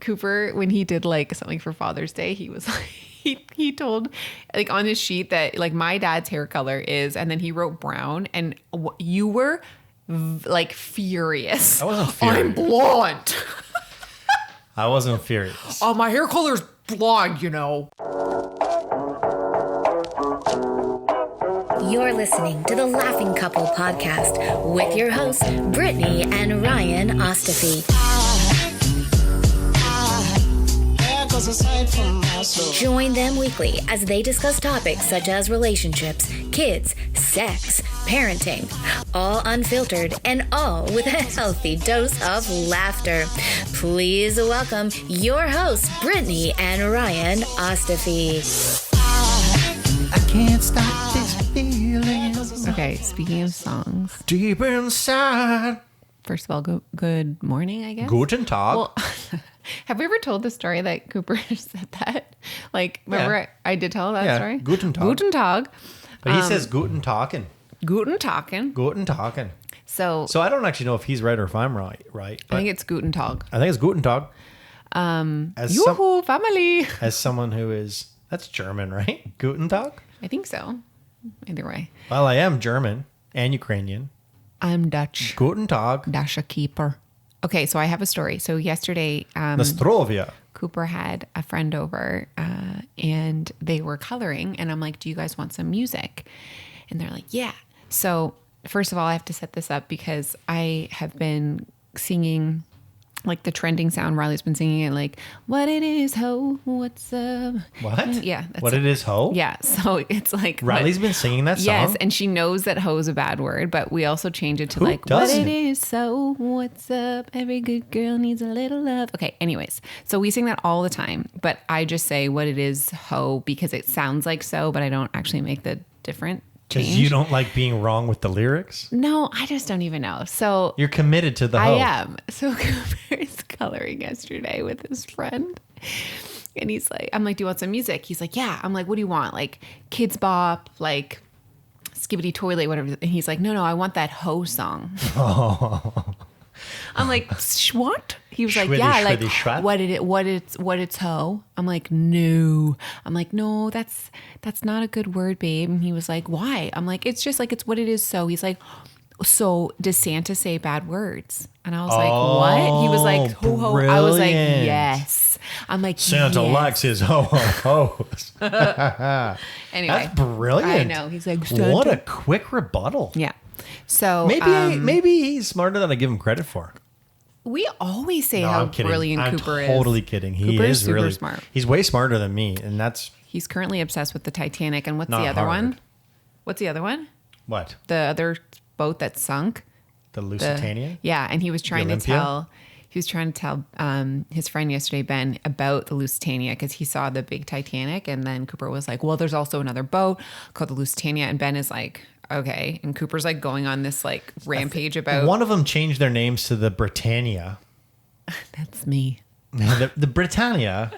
Cooper, when he did like something for Father's Day, he was like, he told like on his sheet that like my dad's hair color is, and then he wrote brown, and you were like furious. I wasn't furious. I'm blonde. I wasn't furious. Oh, my hair color's blonde, you know. You're listening to the Laughing Couple podcast with your hosts, Brittany and Ryan Ostafy. Join them weekly as they discuss topics such as relationships, kids, sex, parenting, all unfiltered and all with a healthy dose of laughter. Please welcome your hosts, Brittany and Ryan Ostafy. I can't stop this feeling. Okay, speaking of songs, Deep inside. first of all, good morning, I guess. Guten Tag. Well, have we ever told the story that Cooper said that? Like, remember Yeah. I did tell that story? Guten Tag. Guten Tag. But he says Guten Tagen. Guten Tagen. Guten Tagen. So So I don't actually know if he's right or if I'm right. I But think it's Guten Tag. I think it's Guten Tag. Yoo-hoo, family. As someone who is, that's German, right? Guten Tag? I think so. Either way. Well, I am German and Ukrainian. I'm Dutch. Guten Tag. Dasha keeper. Okay, so I have a story. So yesterday, Nostrovia. Cooper had a friend over and they were coloring. And I'm like, do you guys want some music? And they're like, yeah. So first of all, I have to set this up because I have been singing like the trending sound. Riley's been singing it like, what it is, ho, what's up? What? Yeah. That's What it is, ho? Yeah. So it's like. Riley's been singing that song? Yes. And she knows that ho is a bad word, but we also change it to Who like, doesn't? what it is, so what's up? Every good girl needs a little love. Okay. Anyways. So we sing that all the time, but I just say what it is, ho, because it sounds like so, but I don't actually make the different Because change. you don't like being wrong with the lyrics? No, I just don't even know. So You're committed to the I ho. am. So Cooper is coloring yesterday with his friend. And he's like, I'm like, do you want some music? He's like, yeah. I'm like, what do you want? Like Kids Bop, like Skibbity Toilet, whatever. And he's like, no, I want that ho song. I'm like, what? He was like, Schwitty, yeah, like schwitty, schwat? what it's ho. I'm like, no. I'm like, no, that's not a good word, babe. And he was like, why? I'm like, it's just like, it's what it is. So he's like, so does Santa say bad words? And I was like, what? He was like, ho ho. I was like, brilliant. yes. I'm like, Santa yes. likes his ho ho ho's. Anyway, That's brilliant. I know. He's like, what Santa. a quick rebuttal. Yeah. So Maybe he's smarter than I give him credit for. we always say No, how I'm kidding. brilliant I'm Cooper is. totally kidding. He Cooper is super really smart. He's way smarter than me, and that's He's currently obsessed with the Titanic. And what's Not the other one? Harvard. What's the other one? what The other boat that sunk. the The- Lusitania. Yeah, and he was trying to Olympia? tell his friend yesterday, Ben, about the Lusitania because he saw the big Titanic, and then Cooper was like, well, there's also another boat called the Lusitania, and Ben is like, okay, and Cooper's like going on this like rampage about One of them changed their names to the Britannia. that's me. the Britannia.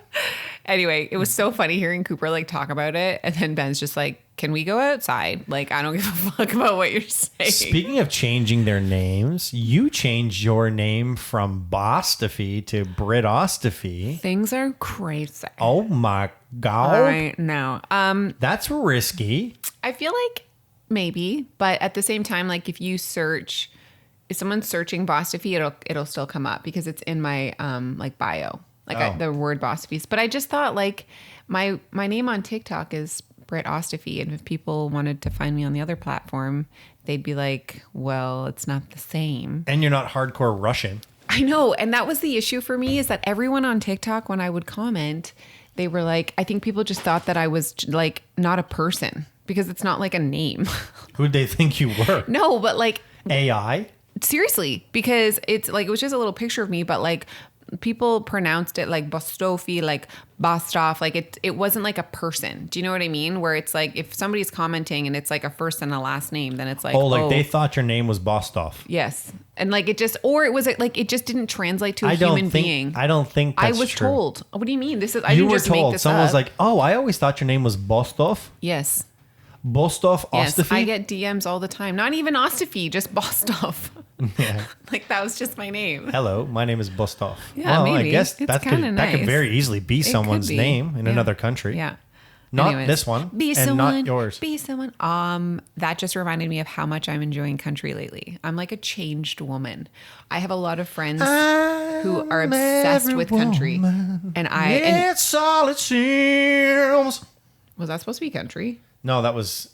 Anyway, it was so funny hearing Cooper like talk about it, and then Ben's just like, can we go outside? Like, I don't give a fuck about what you're saying. Speaking of changing their names, you changed your name from Bostafy to Brit Ostafy. Things are crazy. Oh my God. All right, no. That's risky. I feel like maybe, but at the same time, like if someone's searching Bostafy, it'll still come up because it's in my like bio, like the word Bostafy. But I just thought like my name on TikTok is Britt Ostafy, and if people wanted to find me on the other platform, they'd be like, well, it's not the same. And you're not hardcore Russian. I know, and that was the issue for me is that everyone on TikTok, when I would comment, they were like, I think people just thought that I was like not a person because it's not like a name. Who'd they think you were? No, but like AI? seriously, because it's like, it was just a little picture of me, but like people pronounced it like Bostofi, like Bostov, like it wasn't like a person. Do you know what I mean? Where it's like, if somebody's commenting and it's like a first and a last name, then it's like, They thought your name was Bostov. yes. And like it just, or it was like, it just didn't translate to a human being. I don't think that's I was true. told. What do you mean? This is, I You didn't were just make told. this Someone up. was like, oh, I always thought your name was Bostov. yes. Bostov Yes. Ostafy? I get DMs all the time. Not even Ostafy, just Bostov. Yeah. Like that was just my name. Hello, my name is Bostov. Yeah, well, I maybe. guess It's that kinda that could nice. very easily be It could someone's be. name in Yeah. another country. Yeah. Not Anyways, this one, be and someone, not yours. Be someone. That just reminded me of how much I'm enjoying country lately. I'm like a changed woman. I have a lot of friends who are obsessed with country, and It's all it seems. was that supposed to be country? No, that was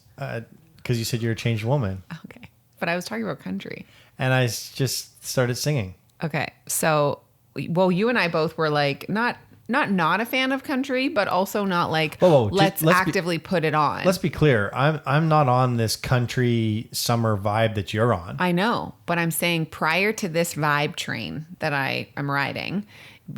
because you said you're a changed woman, Okay, but I was talking about country. and I just started singing. Okay, so well, you and I both were like not a fan of country, but also not like Whoa, let's actively put it on. Let's be clear. I'm not on this country summer vibe that you're on. I know, but I'm saying prior to this vibe train that I am riding,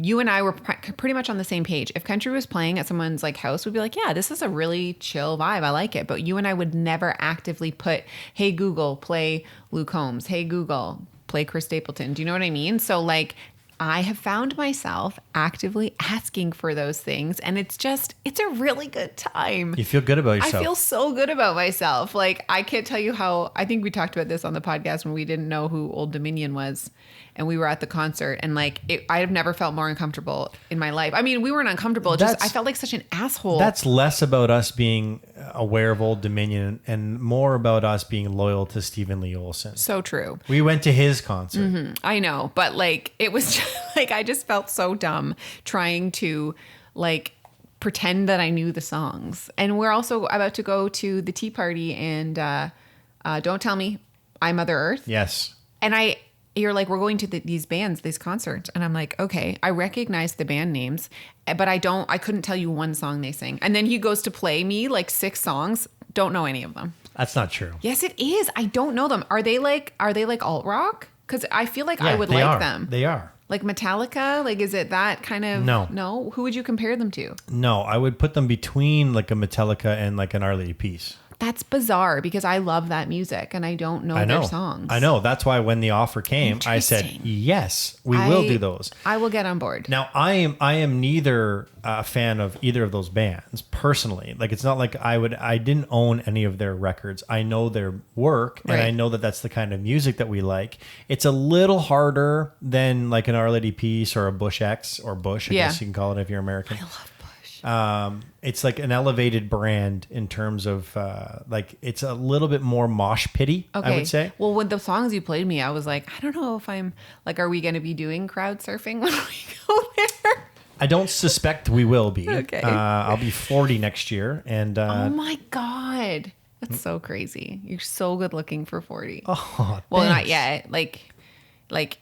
you and I were pretty much on the same page. If country was playing at someone's like house, we'd be like, yeah, this is a really chill vibe. I like it. But you and I would never actively put, hey, Google, play Luke Combs. Hey, Google, play Chris Stapleton. Do you know what I mean? So like, I have found myself actively asking for those things, and it's a really good time. You feel good about yourself. I feel so good about myself. Like, I can't tell you how, I think we talked about this on the podcast when we didn't know who Old Dominion was, and we were at the concert, and like, I have never felt more uncomfortable in my life. I mean, we weren't uncomfortable. I felt like such an asshole. That's less about us being aware of Old Dominion and more about us being loyal to Stephen Lee Olsen. So true. We went to his concert. Mm-hmm. I know, but like, it was just, like, I just felt so dumb trying to like pretend that I knew the songs. And we're also about to go to the Tea Party and Don't Tell Me I'm Mother Earth. Yes. And you're like, we're going to these bands, these concerts. And I'm like, okay, I recognize the band names, but I couldn't tell you one song they sing. And then he goes to play me like 6 songs. Don't know any of them. That's not true. Yes, it is. I don't know them. Are they like alt rock? Because I feel like I would like them. They are. Like Metallica? Like, is it that kind of? No. No? Who would you compare them to? No, I would put them between like a Metallica and like an Our Lady Peace. That's bizarre because I love that music and I don't know their songs. I know. That's why when the offer came, I said, yes, we will do those. I will get on board. Now, I am neither a fan of either of those bands personally. Like, it's not like I didn't own any of their records. I know their work, and I know that that's the kind of music that we like. It's a little harder than like an Our Lady Peace or a Bush X or Bush, I guess you can call it if you're American. I love Bush. It's like an elevated brand in terms of like it's a little bit more mosh pitty, I would say. Well, with the songs you played me, I was like, I don't know if I'm like, are we going to be doing crowd surfing when we go there? I don't suspect we will be. Okay. I'll be 40 next year, and oh my God, that's so crazy. You're so good looking for 40. Oh, well, thanks. not yet. Like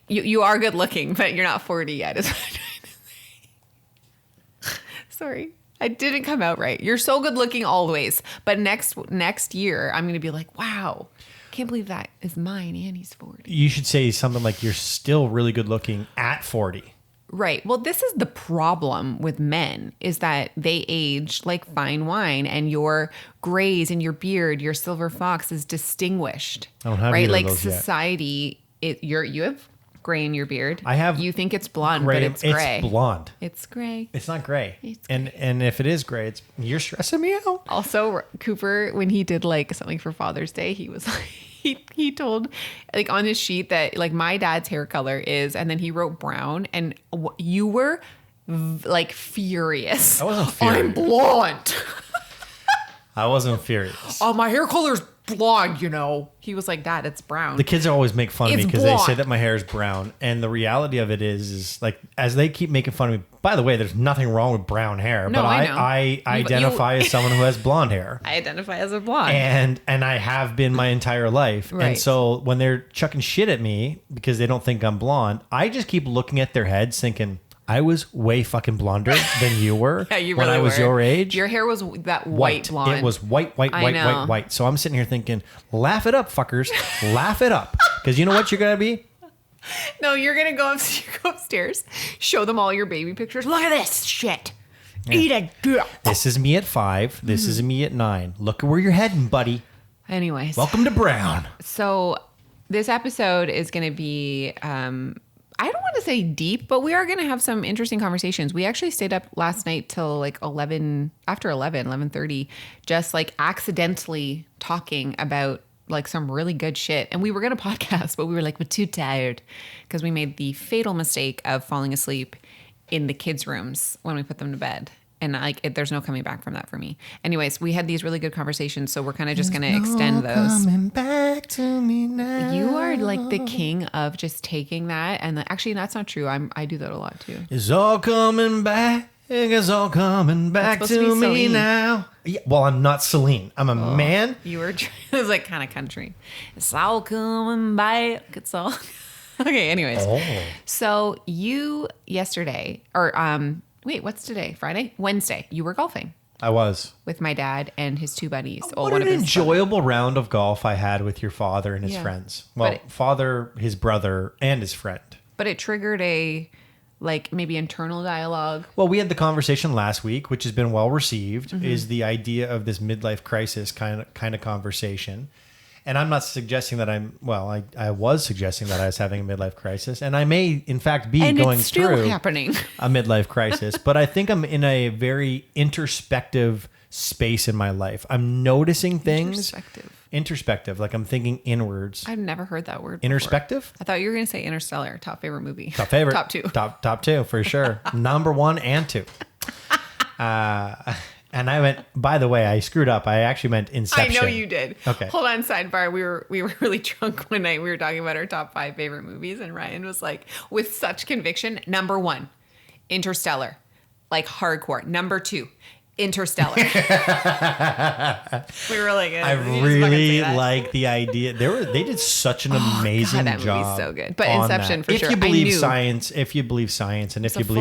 you are good looking, but you're not 40 yet. Is what I'm trying to say. Sorry. I didn't come out right. You're so good looking always. But next year, I'm going to be like, wow, can't believe that is mine and he's 40. You should say something like you're still really good looking at 40. Right. Well, this is the problem with men is that they age like fine wine and your grays and your beard, your silver fox is distinguished. I don't have right? either Like of those society, you have gray in your beard. I have. You think it's blonde, gray, but it's gray. It's blonde. It's gray. It's not gray. It's gray. And if it is gray, you're stressing me out. Also, Cooper, when he did like something for Father's Day, he was like, he told like on his sheet that like my dad's hair color is, and then he wrote brown, and you were like furious. I wasn't furious. I'm blonde. I wasn't furious. Oh, my hair color's blonde, you know. He was like, Dad, it's brown. The kids always make fun of me It's because they say blonde. that my hair is brown. And the reality of it is like, as they keep making fun of me, by the way, there's nothing wrong with brown hair. No, but I know. I identify as someone who has blonde hair. I identify as a blonde. And I have been my entire life. Right. And so when they're chucking shit at me because they don't think I'm blonde, I just keep looking at their heads thinking, I was way fucking blonder than you were Yeah, you when really I was were. your age. Your hair was that white blonde. It was white. I know. White. So I'm sitting here thinking, laugh it up, fuckers. Laugh it up. Because you know what you're going to be? No, you're going to go upstairs, show them all your baby pictures. Look at this shit. Eat a girl. This is me at 5. This is me at 9. Look at where you're heading, buddy. Anyways. Welcome to Brown. So this episode is going to be, I don't want to say deep, but we are going to have some interesting conversations. We actually stayed up last night till like 11:30, just like accidentally talking about like some really good shit. And we were going to podcast, but we were like, we're too tired because we made the fatal mistake of falling asleep in the kids' rooms when we put them to bed. And there's no coming back from that for me. Anyways, we had these really good conversations, so we're kind of just going to extend those. Coming back to me now. You are like the king of just taking that, and actually, that's not true. I do that a lot too. It's all coming back. It's all coming back to me now. Yeah, well, I'm not Celine. I'm a man. You were. It was like kind of country. It's all coming back. It's all. Okay. Anyways, so you yesterday wait, what's today? Friday? Wednesday. You were golfing. I was. With my dad and his two buddies. What an enjoyable round of golf I had with your father and his friends. Well, father, his brother, and his friend. But it triggered maybe internal dialogue. Well, we had the conversation last week, which has been well received, is the idea of this midlife crisis kind of conversation. And I'm not suggesting that I was suggesting that I was having a midlife crisis, and I may, in fact, be going through happening. A midlife crisis. But I think I'm in a very introspective space in my life. I'm noticing things. Introspective. Like I'm thinking inwards. I've never heard that word. Introspective? I thought you were going to say Interstellar. Top favorite movie. Top favorite. Top two. Top two for sure. Number 1 and 2. And I went, by the way, I screwed up. I actually meant Inception. I know you did. Okay. Hold on, sidebar. We were really drunk one night. We were talking about our top 5 favorite movies, and Ryan was like, with such conviction, number 1, Interstellar. Like hardcore. Number 2, Interstellar. We were like, I really like the idea. They did such an amazing that job. Movie's so good. But Inception for sure. If you believe science, and if you believe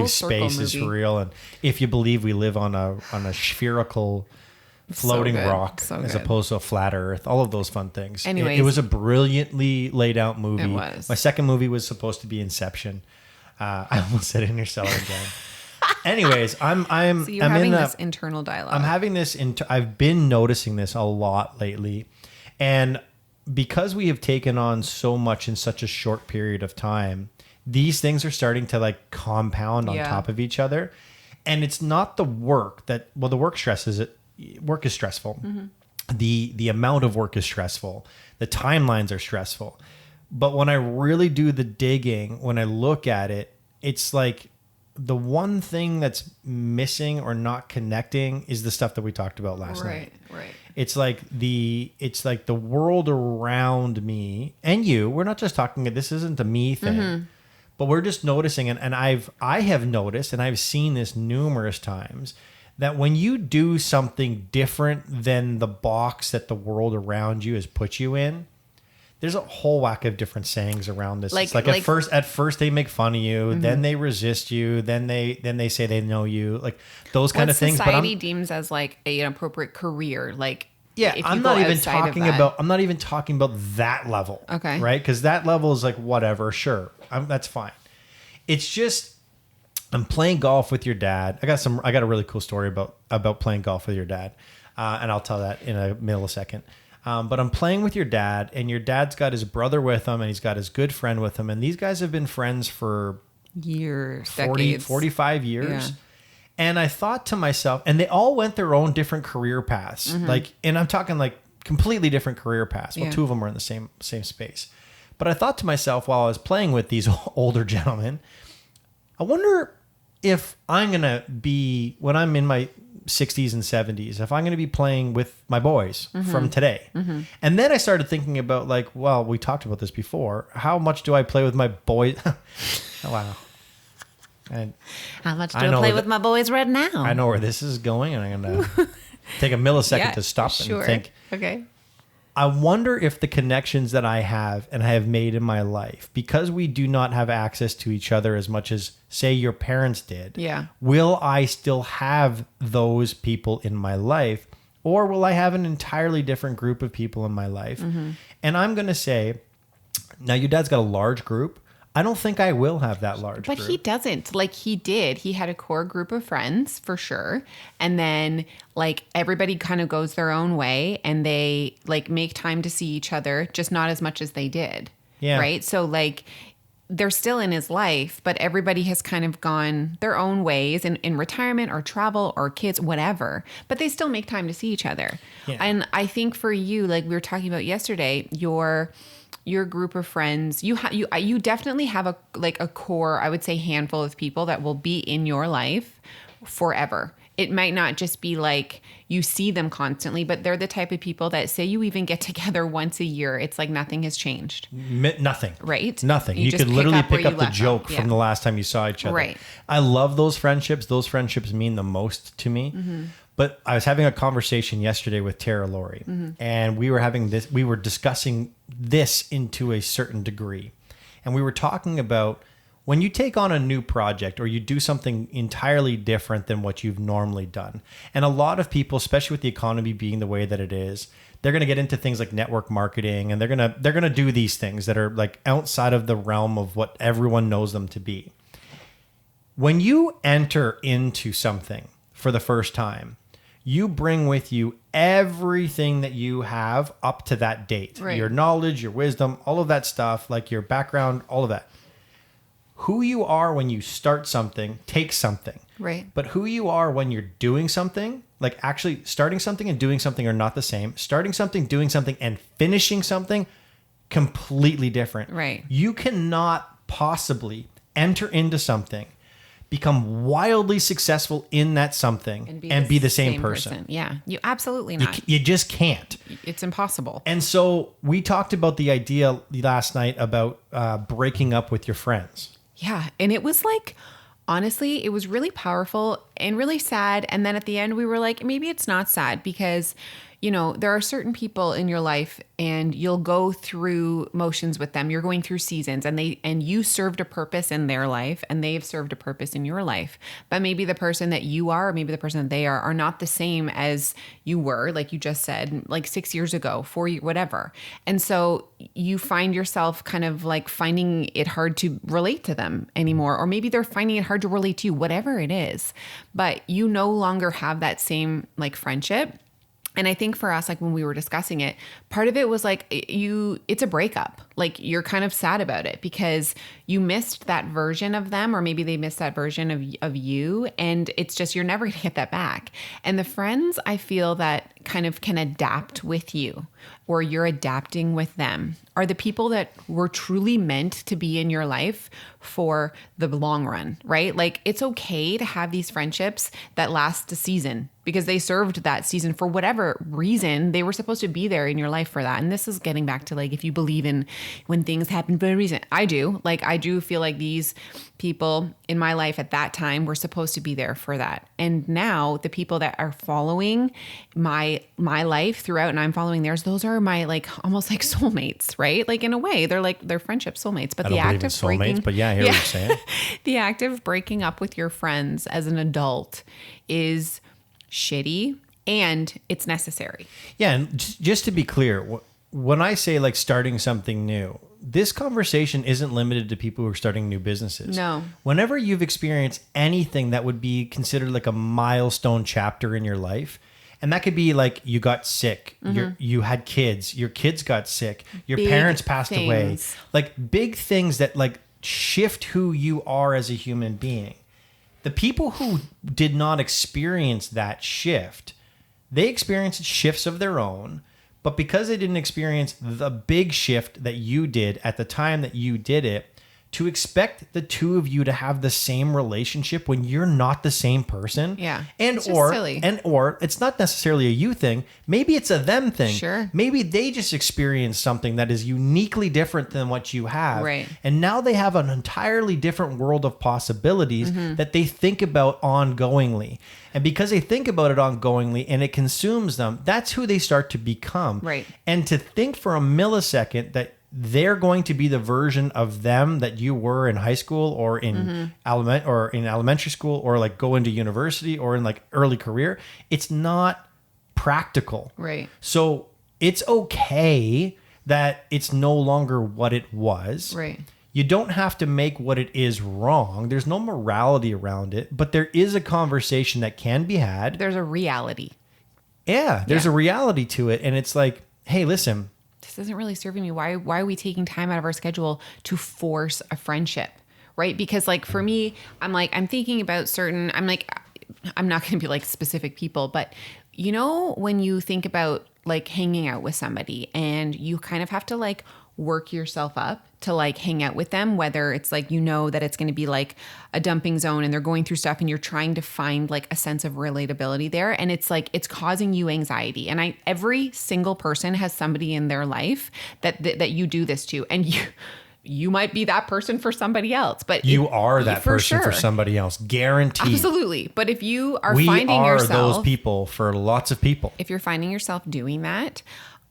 space is real, and if you believe we live on a spherical floating rock as opposed to a flat Earth, all of those fun things. Anyways, it was a brilliantly laid out movie. It was. My second movie was supposed to be Inception. I almost said Interstellar again. Anyways, so you're having this internal dialogue. I'm having this. I've been noticing this a lot lately, and because we have taken on so much in such a short period of time, these things are starting to like compound on top of each other. And it's not the work that the work stresses it. Work is stressful. Mm-hmm. The amount of work is stressful. The timelines are stressful. But when I really do the digging, when I look at it, it's like the one thing that's missing or not connecting is the stuff that we talked about last night. Right. It's like the world around me and you. We're not just talking. This isn't a me thing, but we're just noticing. And I have noticed, and I've seen this numerous times, that when you do something different than the box that the world around you has put you in, there's a whole whack of different sayings around this. It's like at first they make fun of you, then they resist you, then they say they know you, like those kind of things. Society deems as like an appropriate career, like I'm not even talking about that level. Okay, right? Because that level is like whatever, sure, that's fine. It's just I'm playing golf with your dad. I got a really cool story about playing golf with your dad, and I'll tell that in a millisecond. But I'm playing with your dad, and your dad's got his brother with him, and he's got his good friend with him. And these guys have been friends for years, 45 years. Yeah. And I thought to myself, and they all went their own different career paths. And I'm talking like completely different career paths. Well, 2 of them were in the same space. But I thought to myself while I was playing with these older gentlemen, I wonder if I'm going to be, when I'm in my 60s and 70s, if I'm going to be playing with my boys from today. And then I started thinking about like, well, we talked about this before. How much do I play with my boys? Oh, wow. And how much do I play with my boys right now? I know where this is going, and I'm going to take a millisecond to stop and think. Okay. I wonder if the connections that I have and I have made in my life, because we do not have access to each other as much as, say, your parents did, will I still have those people in my life, or will I have an entirely different group of people in my life? And I'm going to say, now your dad's got a large group. I don't think I will have that large group. But he doesn't. Like he did. He had a core group of friends for sure. And then like everybody kind of goes their own way and they like make time to see each other, just not as much as they did. Yeah. Right. So like they're still in his life, but everybody has kind of gone their own ways in retirement or travel or kids, whatever, but they still make time to see each other. Yeah. And I think for you, like we were talking about yesterday, your group of friends, you definitely have a core, I would say, handful of people that will be in your life forever. It might not just be like you see them constantly, but they're the type of people that say you even get together once a year. It's like nothing has changed. Nothing. Right? Nothing. You could literally pick up the joke from the last time you saw each other. Right. I love those friendships. Those friendships mean the most to me. Mm-hmm. But I was having a conversation yesterday with Tara Lori, and we were discussing this into a certain degree. And we were talking about when you take on a new project or you do something entirely different than what you've normally done. And a lot of people, especially with the economy being the way that it is, they're going to get into things like network marketing, and they're going to do these things that are like outside of the realm of what everyone knows them to be. When you enter into something for the first time, you bring with you everything that you have up to that date. Right. Your knowledge, your wisdom, all of that stuff, like your background, all of that. Who you are when you start something takes something. Right. But who you are when you're doing something, like actually starting something and doing something are not the same. Starting something, doing something, and finishing something, completely different. Right. You cannot possibly enter into something, become wildly successful in that something, and be the same person. Yeah, you absolutely not. You just can't. It's impossible. And so we talked about the idea last night about breaking up with your friends. Yeah, and it was like, honestly, it was really powerful and really sad. And then at the end, we were like, maybe it's not sad because, you know, there are certain people in your life and you'll go through motions with them. You're going through seasons and you served a purpose in their life and they've served a purpose in your life. But maybe the person that you are, or maybe the person that they are not the same as you were, like you just said, like 6 years ago, 4 years, whatever. And so you find yourself kind of like finding it hard to relate to them anymore, or maybe they're finding it hard to relate to you, whatever it is. But you no longer have that same like friendship. And I think for us, like when we were discussing it, part of it was like it's a breakup. Like you're kind of sad about it because you missed that version of them, or maybe they missed that version of you. And it's just, you're never going to get that back. And the friends, I feel that kind of can adapt with you, or you're adapting with them, are the people that were truly meant to be in your life for the long run, right? Like it's okay to have these friendships that last a season because they served that season for whatever reason. They were supposed to be there in your life for that. And this is getting back to like, if you believe in when things happen for a reason. I do feel like these people in my life at that time were supposed to be there for that. And now the people that are following my life throughout and I'm following theirs, those are my like almost like soulmates, right? Like in a way, they're friendship soulmates. But the act of breaking, but yeah, I hear what you're saying. The act of breaking up with your friends as an adult is shitty and it's necessary. Yeah, and just to be clear, when I say like starting something new, this conversation isn't limited to people who are starting new businesses. No. Whenever you've experienced anything that would be considered like a milestone chapter in your life, and that could be like you got sick, you had kids, your kids got sick, your parents passed away, like big things that like shift who you are as a human being. The people who did not experience that shift, they experienced shifts of their own. But because they didn't experience the big shift that you did at the time that you did it, to expect the two of you to have the same relationship when you're not the same person. Yeah. Silly. Or it's not necessarily a you thing. Maybe it's a them thing. Sure. Maybe they just experienced something that is uniquely different than what you have. Right. And now they have an entirely different world of possibilities that they think about ongoingly. And because they think about it ongoingly and it consumes them, that's who they start to become. Right. And to think for a millisecond that they're going to be the version of them that you were in high school or in elementary school or like go into university or in like early career, it's not practical. Right. So it's okay that it's no longer what it was. Right. You don't have to make what it is wrong. There's no morality around it, but there is a conversation that can be had. There's a reality. Yeah, there's a reality to it. And it's like, hey, listen, this isn't really serving me. Why are we taking time out of our schedule to force a friendship? Right? Because like for me, I'm thinking about I'm not going to be like specific people, but you know, when you think about like hanging out with somebody and you kind of have to like work yourself up to like hang out with them, whether it's like, you know, that it's going to be like a dumping zone and they're going through stuff and you're trying to find like a sense of relatability there. And it's like, it's causing you anxiety. And every single person has somebody in their life that you do this to. And you might be that person for somebody else, but you are that person sure. for somebody else, guaranteed. Absolutely. But if you are we finding are yourself, those people for lots of people. If you're finding yourself doing that,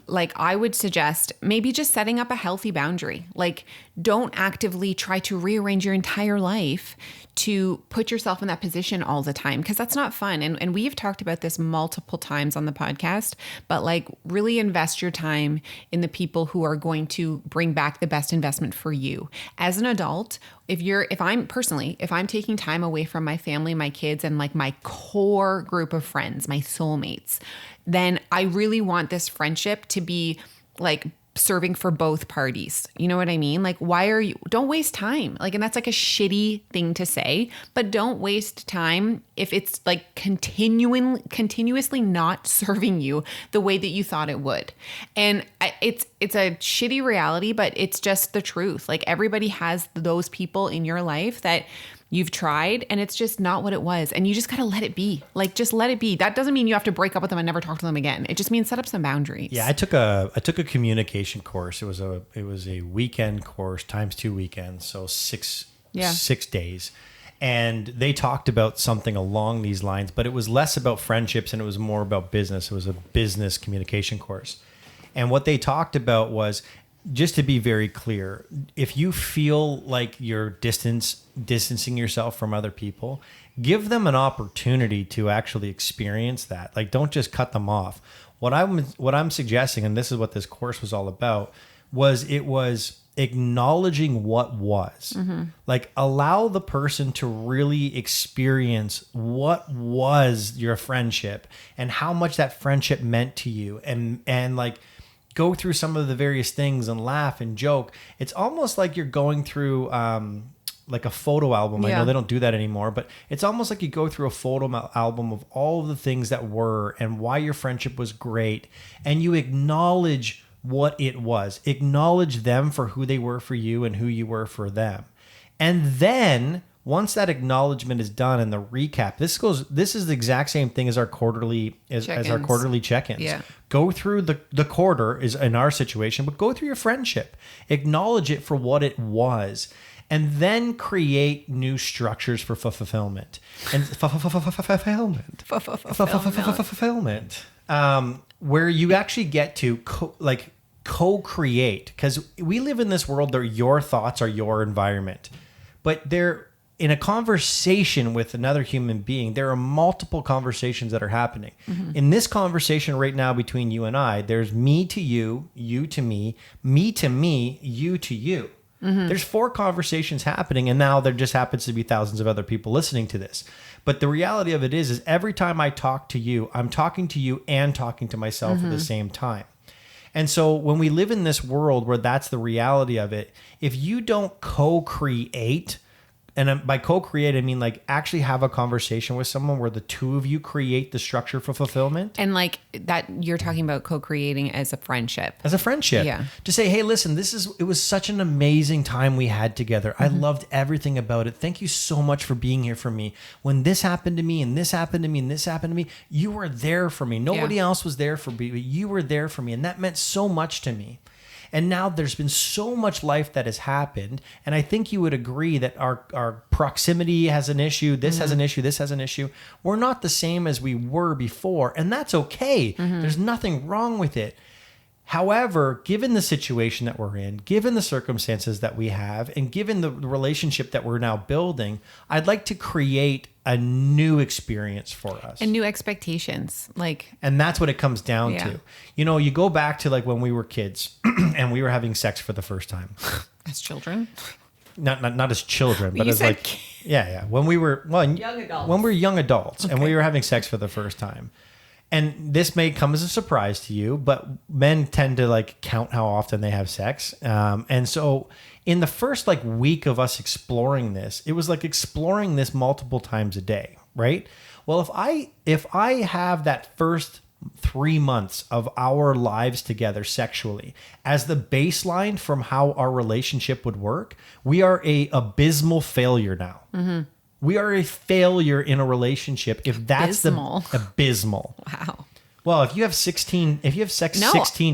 like I would suggest maybe just setting up a healthy boundary. Like don't actively try to rearrange your entire life to put yourself in that position all the time, because that's not fun. And we've talked about this multiple times on the podcast, but like really invest your time in the people who are going to bring back the best investment for you. As an adult, if I'm taking time away from my family, my kids, and like my core group of friends, my soulmates, then I really want this friendship to be like serving for both parties. You know what I mean? Like, don't waste time. Like, and that's like a shitty thing to say, but don't waste time if it's like continuously not serving you the way that you thought it would. And it's a shitty reality, but it's just the truth. Like everybody has those people in your life that you've tried and it's just not what it was. And you just got to let it be. Like, just let it be. That doesn't mean you have to break up with them and never talk to them again. It just means set up some boundaries. Yeah. I took a communication course. It was a weekend course times 2 weekends. So 6 days. And they talked about something along these lines, but it was less about friendships and it was more about business. It was a business communication course. And what they talked about was, just to be very clear, if you feel like you're distancing yourself from other people, give them an opportunity to actually experience that. Like, don't just cut them off. What I'm suggesting, and this is what this course was all about, was acknowledging what was. Mm-hmm. Like, allow the person to really experience what was your friendship and how much that friendship meant to you, and like, go through some of the various things and laugh and joke. It's almost like you're going through like a photo album. Yeah. I know they don't do that anymore, but it's almost like you go through a photo album of all of the things that were and why your friendship was great. And you acknowledge what it was. Acknowledge them for who they were for you and who you were for them. And then once that acknowledgement is done and the recap, this is the exact same thing as our quarterly check-ins. Yeah. Go through the quarter is in our situation, but go through your friendship, acknowledge it for what it was, and then create new structures for fulfillment and fulfillment, where you actually get to co-create, because we live in this world that your thoughts are your environment, but they're in a conversation with another human being. There are multiple conversations that are happening. Mm-hmm. In this conversation right now between you and I, there's me to you, you to me to me, you to you. Mm-hmm. There's 4 conversations happening, and now there just happens to be thousands of other people listening to this. But the reality of it is every time I talk to you, I'm talking to you and talking to myself at the same time. And so when we live in this world where that's the reality of it, if you don't co-create, and by co-create, I mean like actually have a conversation with someone where the two of you create the structure for fulfillment. And like that, you're talking about co-creating as a friendship. As a friendship. Yeah. To say, hey, listen, it was such an amazing time we had together. Mm-hmm. I loved everything about it. Thank you so much for being here for me. When this happened to me and this happened to me and this happened to me, you were there for me. Nobody else was there for me, but you were there for me. And that meant so much to me. And now there's been so much life that has happened. And I think you would agree that our proximity has an issue. This has an issue. This has an issue. We're not the same as we were before. And that's okay. Mm-hmm. There's nothing wrong with it. However, given the situation that we're in, given the circumstances that we have, and given the relationship that we're now building, I'd like to create a new experience for us. And new expectations. And that's what it comes down to. You know, you go back to like when we were kids and we were having sex for the first time. As children? Not as children, but as like... Yeah. When we were... young adults. When we were young adults and we were having sex for the first time. And this may come as a surprise to you, but men tend to like count how often they have sex. And so in the first like week of us exploring this, it was like exploring this multiple times a day, right? Well, if I have that first 3 months of our lives together sexually as the baseline from how our relationship would work, we are a abysmal failure now. Mm-hmm. We are a failure in a relationship if that's abysmal. Wow. Well, if you have sex 16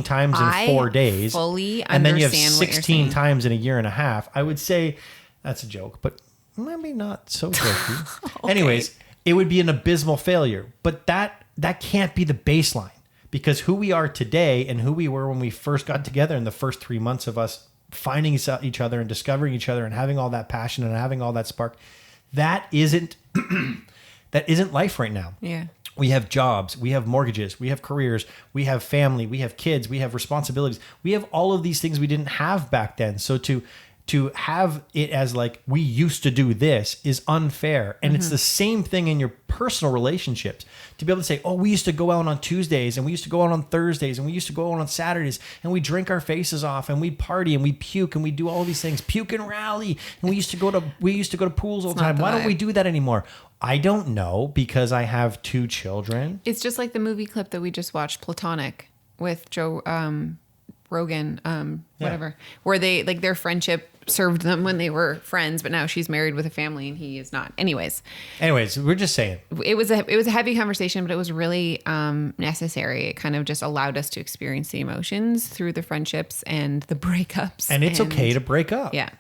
times in 4 days, and then you have 16 times in a year and a half, I would say that's a joke, but maybe not so jokey. Okay. Anyways, it would be an abysmal failure, but that can't be the baseline, because who we are today and who we were when we first got together in the first 3 months of us finding each other and discovering each other and having all that passion and having all that spark, that isn't life right now. Yeah. We have jobs, we have mortgages, we have careers, we have family, we have kids, we have responsibilities. We have all of these things we didn't have back then. So to have it as like, we used to do this is unfair. And it's the same thing in your personal relationships. To be able to say, oh, we used to go out on Tuesdays and we used to go out on Thursdays and we used to go out on Saturdays and we drink our faces off and we party and we puke and we do all these things, puke and rally. And we used to go to pools all the time. Why don't we do that anymore? I don't know, because I have 2 children. It's just like the movie clip that we just watched, Platonic, with Joe Rogan, whatever, where they like their friendship served them when they were friends, but now she's married with a family and he is not. Anyways, we're just saying it was a heavy conversation, but it was really necessary. It kind of just allowed us to experience the emotions through the friendships and the breakups. And it's okay to break up. Yeah.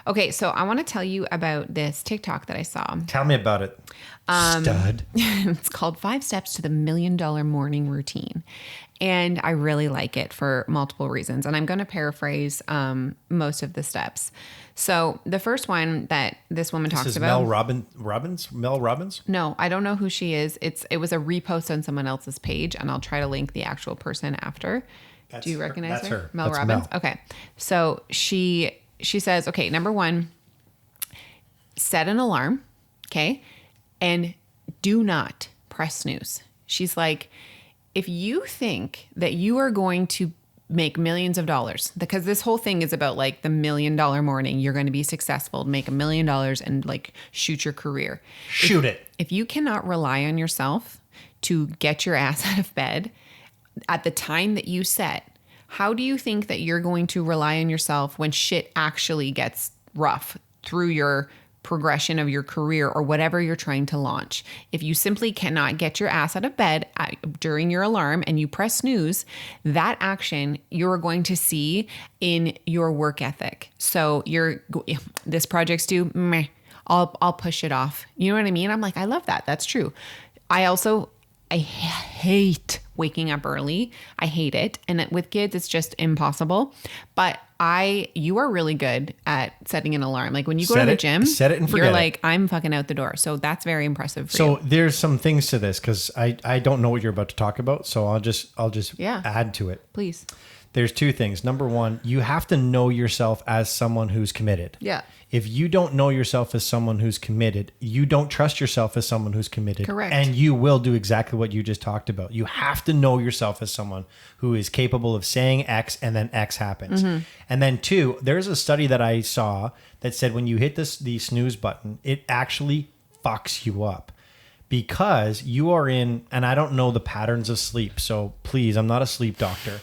Okay, so I want to tell you about this TikTok that I saw. Tell me about it. Stud. It's called 5 Steps to the $1 Million Morning Routine. And I really like it for multiple reasons. And I'm going to paraphrase most of the steps. So the first one that this woman talks about. Mel Robbins? No, I don't know who she is. It was a repost on someone else's page, and I'll try to link the actual person after. Do you recognize her? Her. Mel That's Robbins? Mel. Okay. So she says, okay, number 1, set an alarm, okay? And do not press snooze. She's like, if you think that you are going to make millions of dollars, because this whole thing is about like the $1 million morning, you're going to be successful, make $1 million and like shoot your career. If you cannot rely on yourself to get your ass out of bed at the time that you set, how do you think that you're going to rely on yourself when shit actually gets rough through your progression of your career or whatever you're trying to launch? If you simply cannot get your ass out of bed during your alarm and you press snooze, that action you're going to see in your work ethic. So this project's due, meh, I'll push it off. You know what I mean? I'm like, I love that. That's true. I hate waking up early. I hate it. And with kids, it's just impossible. But you are really good at setting an alarm. Like when you go to the gym, set it and forget you're like, I'm fucking out the door. So that's very impressive for you. So there's some things to this, because I don't know what you're about to talk about. So I'll just add to it. Please. There's 2 things. Number 1, you have to know yourself as someone who's committed. Yeah. If you don't know yourself as someone who's committed, you don't trust yourself as someone who's committed. Correct. And you will do exactly what you just talked about. You have to know yourself as someone who is capable of saying X and then X happens. Mm-hmm. And then 2, there's a study that I saw that said when you hit the snooze button, it actually fucks you up. Because you are in, and I don't know the patterns of sleep, so please, I'm not a sleep doctor.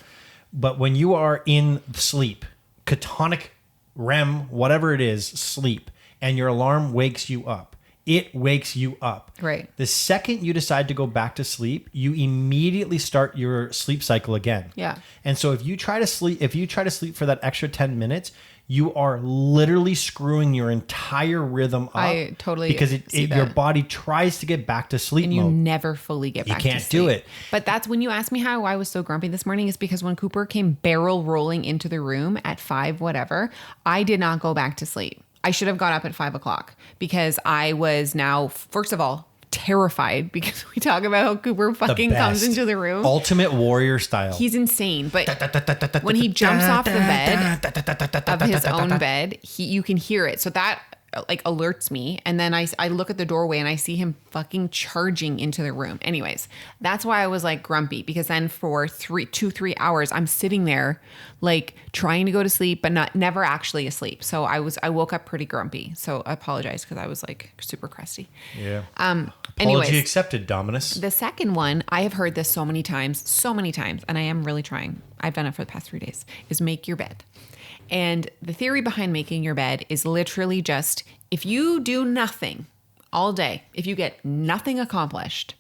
But when you are in sleep, catonic REM, whatever it is, sleep, and your alarm wakes you up, it wakes you up. Right. The second you decide to go back to sleep, you immediately start your sleep cycle again. Yeah. And so if you try to sleep for that extra 10 minutes, you are literally screwing your entire rhythm up. I totally because your body tries to get back to sleep and you never fully get back to sleep. You can't do it. But that's when you asked me how I was so grumpy this morning, is because when Cooper came barrel rolling into the room at 5 whatever, I did not go back to sleep. I should have got up at 5 o'clock because I was now, first of all, terrified, because we talk about how Cooper fucking comes into the room. Ultimate warrior style. He's insane. But when he jumps off the bed, of his own bed, you can hear it. So that like alerts me. And then I look at the doorway and I see him fucking charging into the room. Anyways, that's why I was like grumpy, because then for 3 hours, I'm sitting there like trying to go to sleep, but never actually asleep. So I woke up pretty grumpy. So I apologize because I was like super crusty. Yeah. Anyways, accepted, Dominus. the second one, I have heard this so many times, and I am really trying. I've done it for the past 3 days, is make your bed. And the theory behind making your bed is literally just, if you do nothing all day, if you get nothing accomplished,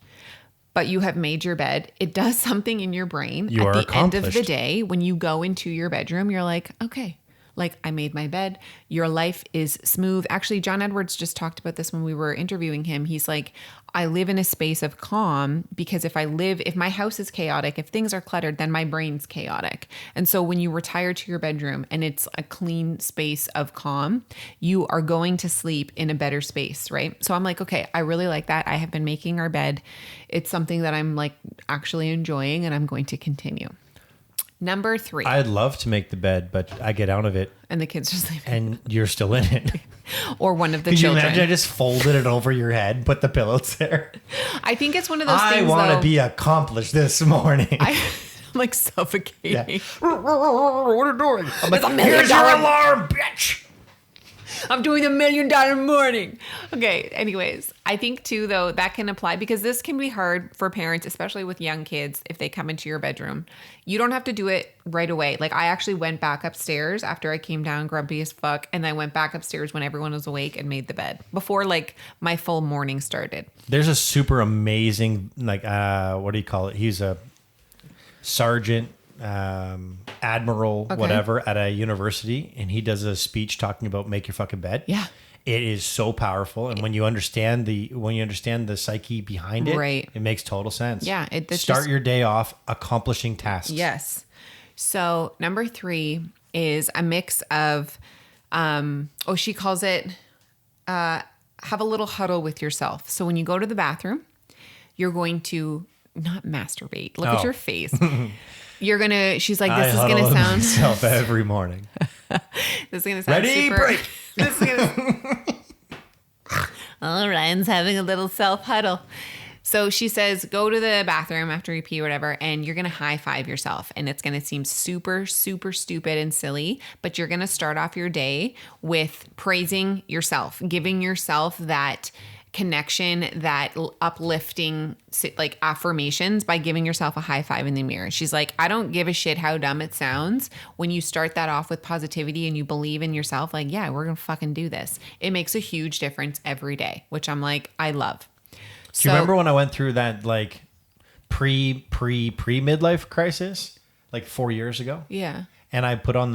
but you have made your bed, it does something in your brain. You at are the end of the day, when you go into your bedroom, you're like, okay, like I made my bed. Your life is smooth. Actually, John Edwards just talked about this when we were interviewing him. He's like, I live in a space of calm because if my house is chaotic, if things are cluttered, then my brain's chaotic. And so when you retire to your bedroom and it's a clean space of calm, you are going to sleep in a better space, right? So I'm like, okay, I really like that. I have been making our bed. It's something that I'm like actually enjoying, and I'm going to continue. Number 3. I'd love to make the bed, but I get out of it. And the kids just leave. And you're still in it. Or one of the Could children. you imagine I just folded it over your head, put the pillows there? I think it's one of those I things, want to though, be accomplished this morning. I'm like suffocating. Yeah. What are you doing? I'm like, It's $1 million. here's your alarm, bitch. I'm doing the $1 million morning. Okay. Anyways, I think too, though, that can apply because this can be hard for parents, especially with young kids, if they come into your bedroom. You don't have to do it right away. Like I actually went back upstairs after I came down grumpy as fuck. And I went back upstairs when everyone was awake and made the bed before like my full morning started. There's a super amazing, like, what do you call it? He's a sergeant, admiral, whatever, at a university, and he does a speech talking about make your fucking bed. Yeah. It is so powerful, and when you understand the psyche behind it, Right. it makes total sense. Yeah, Start your day off accomplishing tasks. Yes. So number 3 is a mix of, she calls it, have a little huddle with yourself. So when you go to the bathroom, you're going to not masturbate. Look at your face. She's like, this is going to sound myself every morning. This is going to sound Ready, super. break. This is gonna... Oh, Ryan's having a little self huddle. So she says, go to the bathroom after you pee or whatever, and you're going to high five yourself. And it's going to seem super, super stupid and silly, but you're going to start off your day with praising yourself, giving yourself that connection, that uplifting like affirmations by giving yourself a high five in the mirror. She's like, I don't give a shit how dumb it sounds. When you start that off with positivity and you believe in yourself, like, yeah, we're going to fucking do this. It makes a huge difference every day, which I'm like, I love. Do you remember when I went through that like pre midlife crisis like 4 years ago? Yeah. And I put on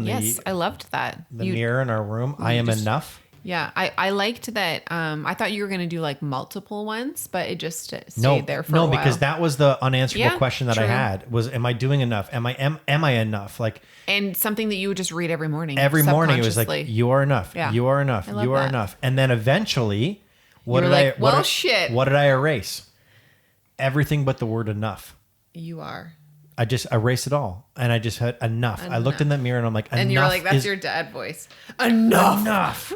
Yes, I loved that. the mirror in our room. I am enough. Yeah, I liked that. I thought you were going to do like multiple ones, but it just stayed there for a while. No, because that was the unanswerable question that true. I had was, am I doing enough? Am I enough? Like, and something that you would just read every morning. every morning it was like, you are enough. Yeah. You are enough. I love You are that. enough. And then eventually, Shit. What did I erase? Everything but the word enough. You are. I just erased it all. And I just had enough. I looked in that mirror and I'm like, enough. And you're like, that's your dad voice. Enough.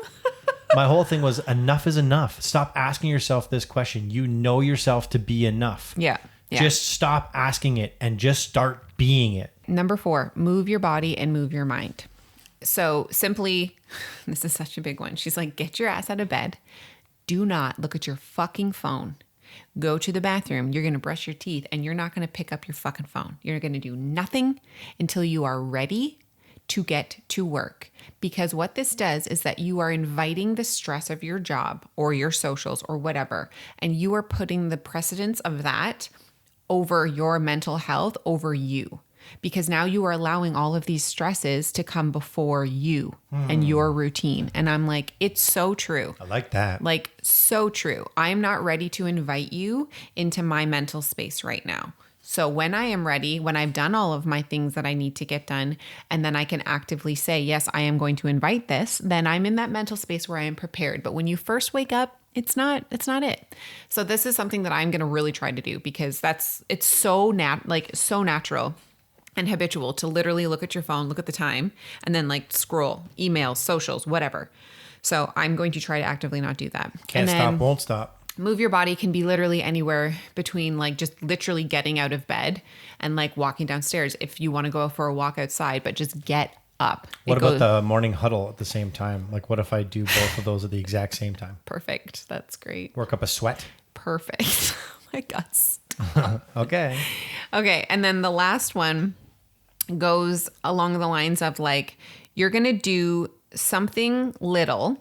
My whole thing was enough is enough. Stop asking yourself this question. You know yourself to be enough. Yeah. Just stop asking it and just start being it. Number 4, move your body and move your mind. So simply, this is such a big one. She's like, get your ass out of bed. Do not look at your fucking phone. Go to the bathroom. You're going to brush your teeth and you're not going to pick up your fucking phone. You're going to do nothing until you are ready to get to work. Because what this does is that you are inviting the stress of your job or your socials or whatever, and you are putting the precedence of that over your mental health, over you. Because now you are allowing all of these stresses to come before you and your routine. And I'm like, it's so true. I like that. Like, so true. I'm not ready to invite you into my mental space right now. So when I am ready, when I've done all of my things that I need to get done, and then I can actively say, yes, I am going to invite this, then I'm in that mental space where I am prepared. But when you first wake up, it's not it. So this is something that I'm going to really try to do because it's so natural and habitual to literally look at your phone, look at the time, and then like scroll, emails, socials, whatever. So I'm going to try to actively not do that. Can't stop, won't stop. Move your body can be literally anywhere between like just literally getting out of bed and like walking downstairs if you want to go for a walk outside, but just get up. What about the morning huddle at the same time? Like what if I do both of those at the exact same time? Perfect. That's great. Work up a sweat? Perfect. Oh my God. Okay. Okay. And then the last one goes along the lines of like, you're going to do something little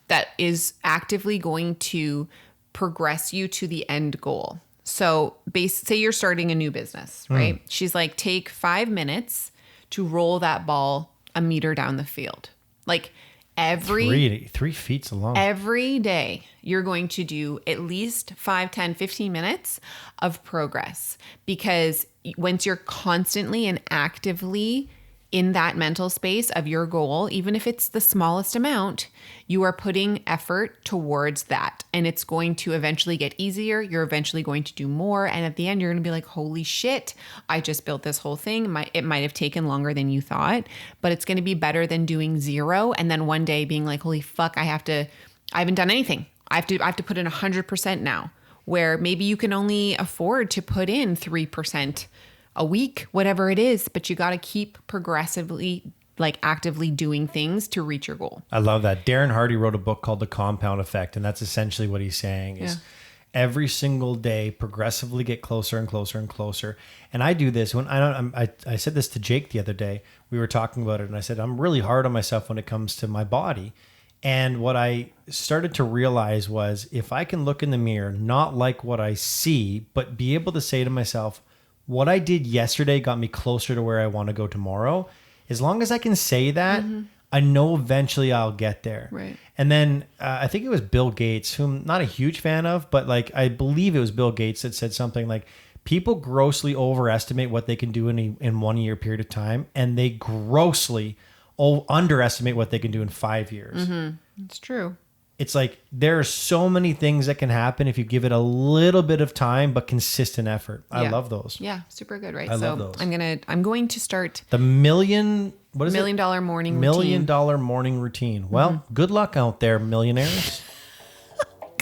that is actively going to progress you to the end goal. So say you're starting a new business, right? She's like, take 5 minutes to roll that ball a meter down the field. Like three feet's long. Every day you're going to do at least 5, 10, 15 minutes of progress, because once you're constantly and actively in that mental space of your goal, even if it's the smallest amount, you are putting effort towards that. And it's going to eventually get easier. You're eventually going to do more. And at the end, you're going to be like, holy shit, I just built this whole thing. It might have taken longer than you thought, but it's going to be better than doing 0. And then one day being like, holy fuck, I haven't done anything. I have to put in 100% now, where maybe you can only afford to put in 3% a week, whatever it is, but you got to keep progressively, like actively doing things to reach your goal. I love that. Darren Hardy wrote a book called The Compound Effect, and that's essentially what he's saying is every single day progressively get closer and closer and closer. And I do this when I said this to Jake the other day. We were talking about it, and I said I'm really hard on myself when it comes to my body. And what I started to realize was if I can look in the mirror, not like what I see, but be able to say to myself, what I did yesterday got me closer to where I want to go tomorrow. As long as I can say that, I know eventually I'll get there. Right. And then I think it was Bill Gates, whom I'm not a huge fan of, but like I believe it was Bill Gates that said something like, people grossly overestimate what they can do in 1 year period of time, and they grossly underestimate what they can do in 5 years. It's true. It's like there are so many things that can happen if you give it a little bit of time, but consistent effort. I love those. Yeah, super good, right? I love those. I'm going to start the $1 million morning routine. Well, good luck out there, millionaires.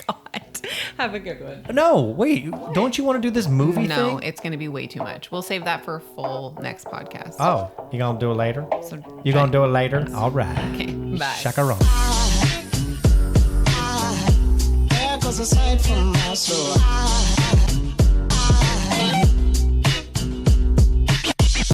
God, have a good one. No, wait, don't you want to do this movie thing? No, it's going to be way too much. We'll save that for a full next podcast. Oh, you gonna do it later? So you gonna do it later? All right. Okay, bye. Chacaron. Aside from my soul.